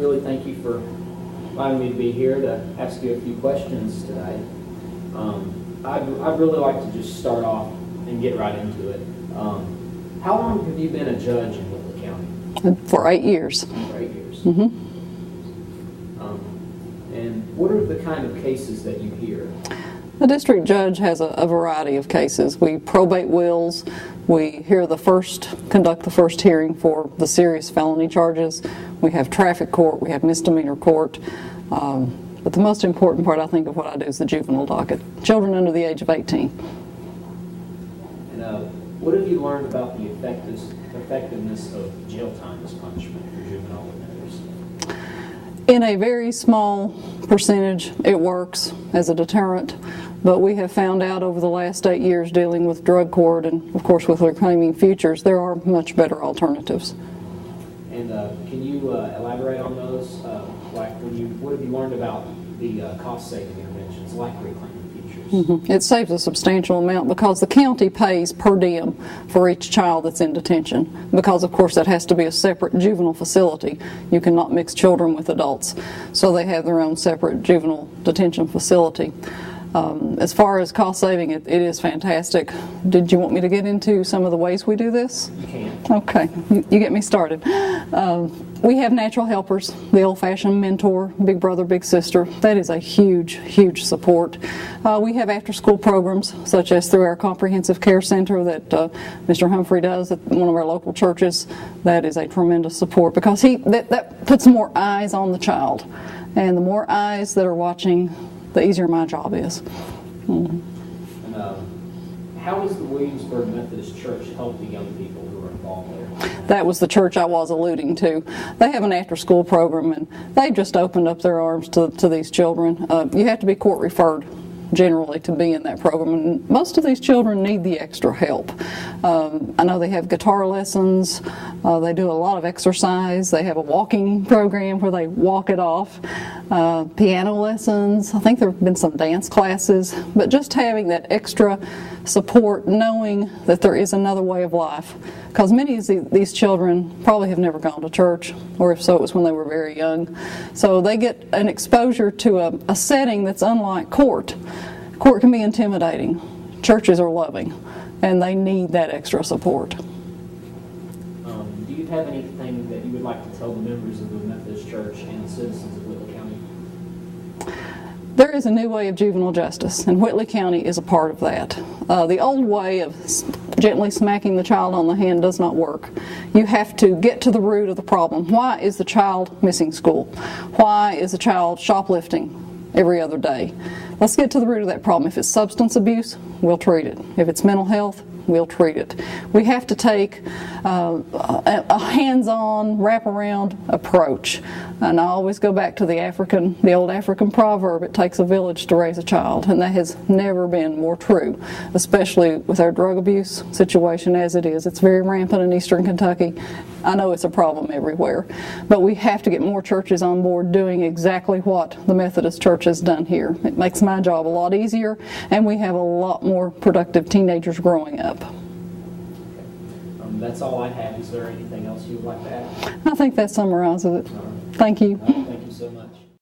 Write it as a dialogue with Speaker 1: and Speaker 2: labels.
Speaker 1: really thank you for allowing me to be here to ask you a few questions today. I'd really like to just start off and get right into it. How long have you been a judge in Whitley County?
Speaker 2: For 8 years.
Speaker 1: For 8 years.
Speaker 2: Mm-hmm.
Speaker 1: And what are the kind of cases that you hear?
Speaker 2: The district judge has a variety of cases. We probate wills. We conduct the first hearing for the serious felony charges. We have traffic court. We have misdemeanor court. But the most important part, I think, of what I do is the juvenile docket. Children under the age of 18.
Speaker 1: And what have you learned about the effectiveness of jail time as punishment for juvenile offenders?
Speaker 2: In a very small percentage, it works as a deterrent. But we have found out over the last 8 years dealing with drug court and, of course, with reclaiming futures, there are much better alternatives.
Speaker 1: And can you elaborate on those? What have you learned about the cost-saving interventions like reclaiming futures?
Speaker 2: Mm-hmm. It saves a substantial amount because the county pays per diem for each child that's in detention. Because, of course, that has to be a separate juvenile facility. You cannot mix children with adults. So they have their own separate juvenile detention facility. As far as cost saving, it is fantastic. Did you want me to get into some of the ways we do this?
Speaker 1: You can. Okay,
Speaker 2: you get me started. We have natural helpers, the old-fashioned mentor, big brother, big sister. That is a huge, huge support. We have after-school programs, such as through our comprehensive care center that Mr. Humphrey does at one of our local churches. That is a tremendous support because that puts more eyes on the child. And the more eyes that are watching, the easier my job is.
Speaker 1: Mm-hmm. And how does the Williamsburg Methodist Church help the young people who are involved there?
Speaker 2: That was the church I was alluding to. They have an after-school program, and they've just opened up their arms to these children. You have to be court referred generally to be in that program, and most of these children need the extra help. I know they have guitar lessons, they do a lot of exercise, they have a walking program where they walk it off, piano lessons, I think there have been some dance classes, but just having that extra support, knowing that there is another way of life, because many of these children probably have never gone to church, or if so, it was when they were very young. So they get an exposure to a setting that's unlike court. Court can be intimidating. Churches are loving, and they need that extra support.
Speaker 1: Do you have anything that you would like to tell the members of the Methodist Church and the citizens of Whitley County?
Speaker 2: There is a new way of juvenile justice, and Whitley County is a part of that. The old way of gently smacking the child on the hand does not work. You have to get to the root of the problem. Why is the child missing school? Why is the child shoplifting every other day? Let's get to the root of that problem. If it's substance abuse, we'll treat it. If it's mental health, we'll treat it. We have to take a hands-on, wrap-around approach. And I always go back to the old African proverb, it takes a village to raise a child, and that has never been more true, especially with our drug abuse situation as it is. It's very rampant in eastern Kentucky. I know it's a problem everywhere, but we have to get more churches on board doing exactly what the Methodist Church has done here. It makes my job a lot easier, and we have a lot more productive teenagers growing up.
Speaker 1: That's all I have. Is there anything else you would like to add?
Speaker 2: I think that summarizes it. Thank you.
Speaker 1: Thank you so much.